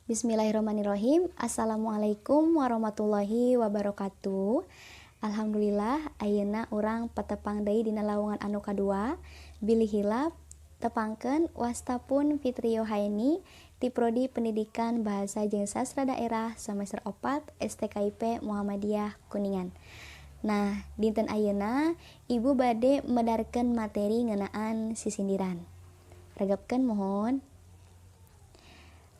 Bismillahirrahmanirrahim. Assalamualaikum warahmatullahi wabarakatuh. Alhamdulillah ayeuna urang patepang deui dina lawungan anu kadua bilih hilap tepangkeun wastapun Fitri Yohaini ti Prodi Pendidikan Bahasa jeung Sastra Daerah semester 4 STKIP Muhammadiyah Kuningan. Nah, dinten ayeuna Ibu bade medarkeun materi ngeunaan sisindiran. Regepkeun mohon.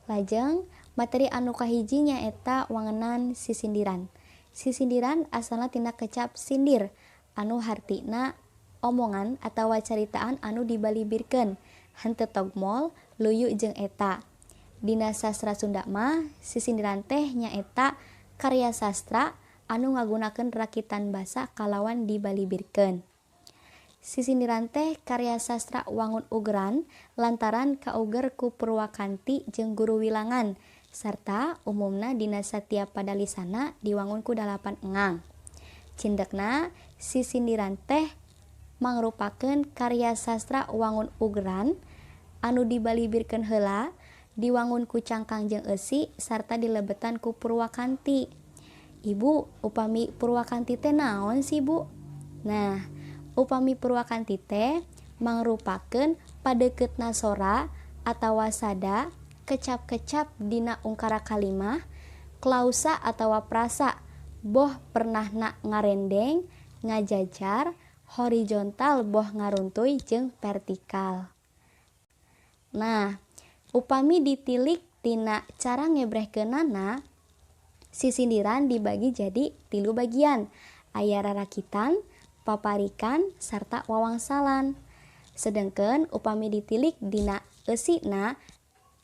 Lajeng materi anu kahiji nyaeta wangenan sisindiran. Sisindiran asalna tina kecap sindir anu hartina omongan atawa caritaan anu dibalibirkeun henteu togmol luyu jeung eta. Dina sastra Sunda mah sisindiran teh nyaeta karya sastra anu ngagunakeun rakitan basa kalawan dibalibirkeun. Sisindiran teh karya sastra wangun ugeran lantaran kauger ku Purwakanti jeung guru wilangan sarta umumna dina satiap padalisana diwangun ku 8 engang. Cindekna sisindiran teh mangrupakeun karya sastra wangun ugeran anu dibalibirkeun heula diwangun ku Cangkang jeung Eusi sarta dilebetan ku Purwakanti. Ibu, upami Purwakanti teh naon sih, Bu? Nah, upami Purwakanti teh mangrupakeun padeuketna sora atawa sada kecap-kecap dina ungkara kalimah, klausa atawa prasa, boh pernahna ngarendeng, ngajajar, horizontal boh ngaruntuy jeung vertikal. Nah, upami ditilik tina cara ngebrehkeunana, sisindiran dibagi jadi 3 bagian. Aya rarakitan, paparikan, sarta wawangsalan. Sedengkeun upami ditilik dina eusina,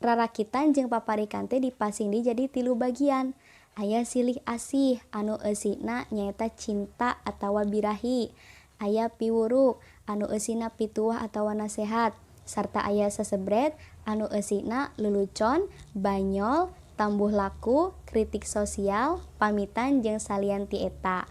rarakitan jeung paparikan teh dipasindi jadi 3 bagian. Aya silih asih anu eusina nyaeta cinta atawa birahi. Aya piwuru anu eusina pituah atawa nasehat. Sarta aya sasebret anu eusina lelucon, banyol, tambuh laku, kritik sosial, pamitan jeung salian ti eta.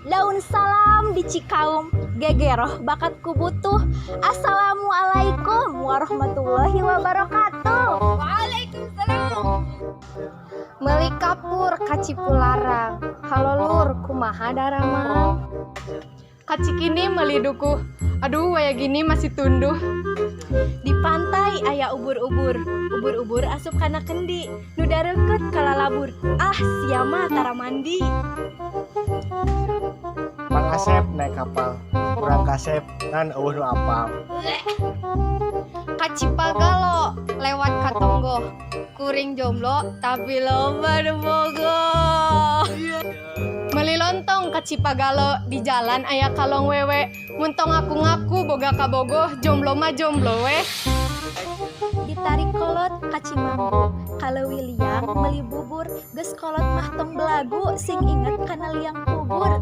Daun salam di Cikaum, gegeroh bakat kubutuh. Assalamualaikum warahmatullahi wabarakatuh. Waalaikumsalam. Meuli kapur ka Cipularang, halo lur kumaha daramang. Kacikini meuli dukuh, aduh waya gini masih tunduh. Di pantai aya ubur-ubur, ubur-ubur asup kana kendi, nu dareukeut kalalabur. Ah, sia mah tara mandi. Mang Asep naik kapal, kurang kasep dan eueuh nu apal. Ka Cipagalo lewat ka Tonggo, kuring jomblo tapi loba nu bogoh. Meuli lontong ka Cipagalo, di jalan aya kalong wewe, muntong ngaku-ngaku boga kabogoh, jomblo mah jomblo weh. Ditarik kolot ka Cimanggu, kaleuwi liang meuli bubur, geus kolot mah tong belagu, sing inget kana liang kubur.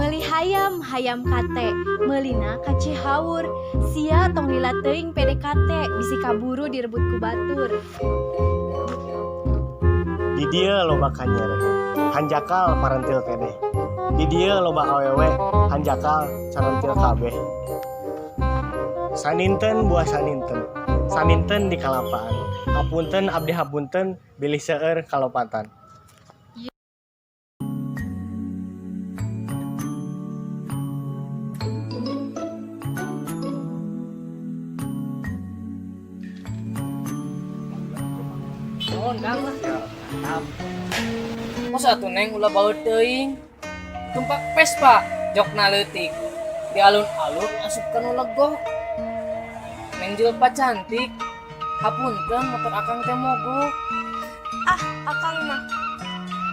Meuli hayam, hayam kate, meulina ka Cihaur, sia tong lila teuing PDKT, bisi kaburu direbut ku batur. Di dieu loba kanyer, hanjakal parentil keneh. Di dieu loba awewe, hanjakal carentil kabeh. Saninten buah saninten, saninten di kalapaan. Hapunten abdi hapunten, bilih seueur kalopatan. Masa atuh neng ulah baut teuing. Tumpak pes pak, jokna leutik. Di alun-alun asupkan ulah legok. Neng jilpa cantik. Hapunten motor akang teh mogok. Ah, akang mah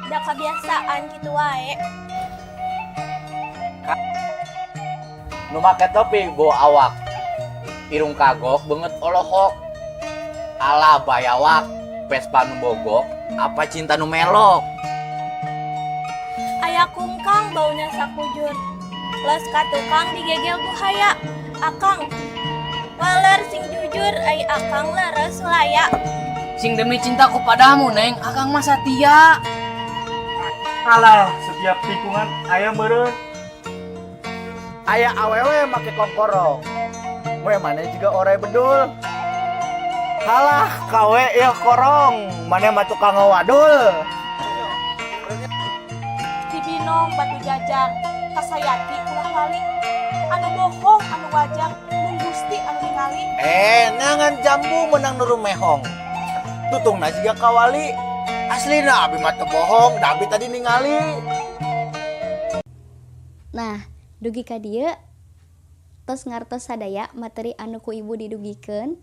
da kebiasaan kitu wae. Nu make topi bawa awak, irung kagok beungeut olohok. Alah bayawak, Vespa nu bogok, apa cinta nu melok? Aya kungkang baunya sakujur. Les ka tukang digegel buhaya. Akang, waler sing jujur, ai akang leres laya. Sing demi cintaku padamu, Neng, akang mah satia. Alah, setiap tikungan aya meureun. Aya awewe make kongkorong. We mana juga orai bedul. Halah, kawe ya korong, mana mah tukang wadul. Di binong batu jajan, kasayati ulah lali. Anu bohong, anu wajang, mun Gusti anu ningali. Nangan jambu menang nuru mehong. Tutung na juga kawali. Aslina abi mah teu bohong, da abi tadi ningali. Nah, dugi ka dieu tos ngartos sadaya materi anu ku ibu didugikeun.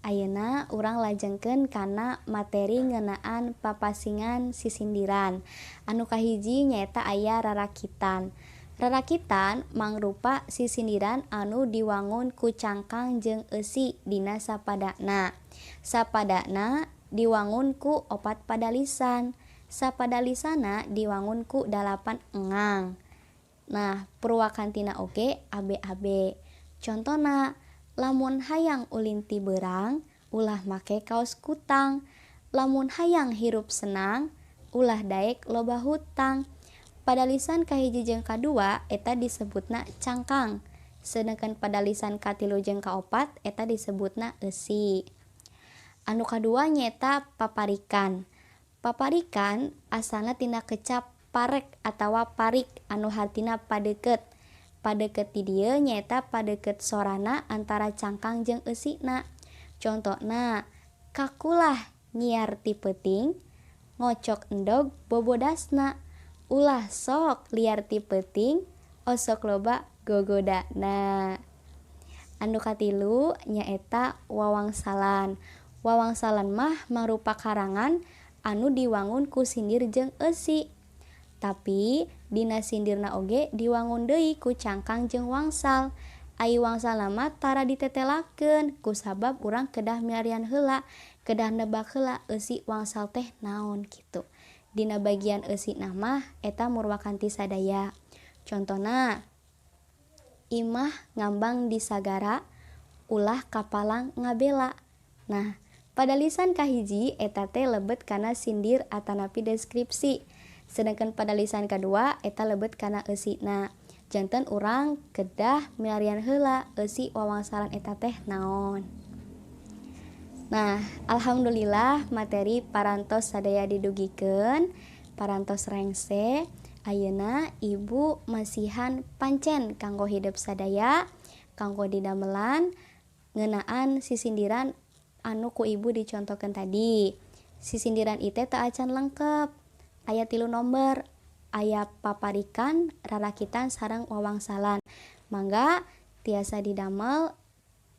Ayeuna urang lajengkeun kana materi ngeunaan papasingan sisindiran. Anu kahiji nyaeta aya rarakitan. Rarakitan mangrupa sisindiran anu diwangun ku cangkang jeung eusi dina sapadana. Sapadana diwangun ku 4 padalisan. Sapadalisana diwangun ku 8 engang. Nah, purwakantina oge abe-abe. Contona, lamun hayang ulin ti beurang, ulah make kaos kutang. Lamun hayang hirup senang, ulah daek loba hutang. Padalisan kahiji jeung kadua eta disebutna cangkang. Sedangkan padalisan katilu jeung kaopat eta disebutna eusi. Anu kadua nyaeta paparikan. Paparikan asalna tina kecap parek atawa parik anu hartina padeukeut. Padeukeut ti dieu nyaeta padeukeut sorana antara cangkang jeung eusina. Contona, kakulah nyiar ti peuting, ngocok endog bobodasna. Ulah sok liar ti peuting, osok loba gogodana. Anu katilu nyaeta wawangsalan. Wawangsalan mah mangrupa karangan anu diwangun ku sindir jeung eusi. Tapi dina sindirna oge diwangun deui ku cangkang jeung wangsal. Ai wangsal mah tara ditetelakeun kusabab urang kedah milarian heula, kedah nebak heula eusi wangsal teh naon kitu. Dina bagian eusi mah eta murwakanti sadaya. Contona, imah ngambang di sagara, ulah kapalang ngabela. Nah, padalisan kahiji eta teh lebet kana sindir atanapi deskripsi. Sedangkan padalisan kadua eta lebet kana eusina. Janten urang kedah milarian heula eusi wawangsalan eta teh naon. Nah, alhamdulillah materi parantos sadaya didugikeun, parantos rengse. Ayeuna ibu masihan pancen kanggo hidup sadaya, kanggo didamelan ngeunaan sisindiran anu ku ibu dicontohkeun tadi. Sisindiran ieu teu acan lengkep. Aya 3 nomor, aya paparikan, rarakitan, sareng wawangsalan. Mangga tiasa didamel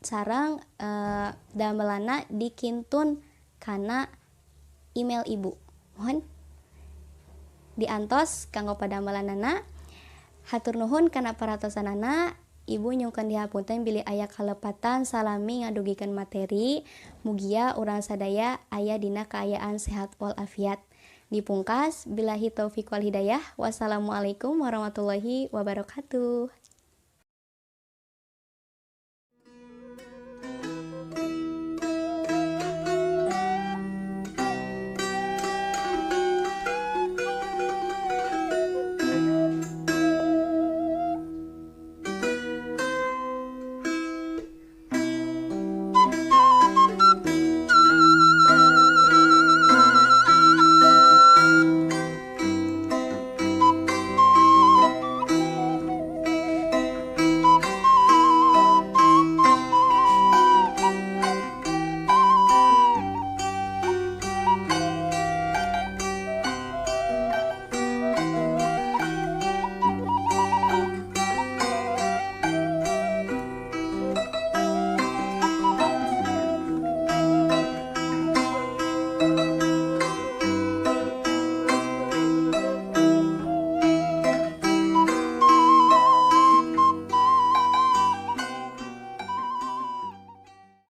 sareng damelana dikintun kana email ibu. Mohon diantos kanggo padamelanana. Hatur nuhun kana paratosanana. Ibu nyungkeun dihapunten bilih aya kalepatan salami ngadugikeun materi. Mugia urang sadaya aya dina kaayaan sehat walafiat. Dipungkas billahi taufiq wal hidayah. Wassalamualaikum warahmatullahi wabarakatuh.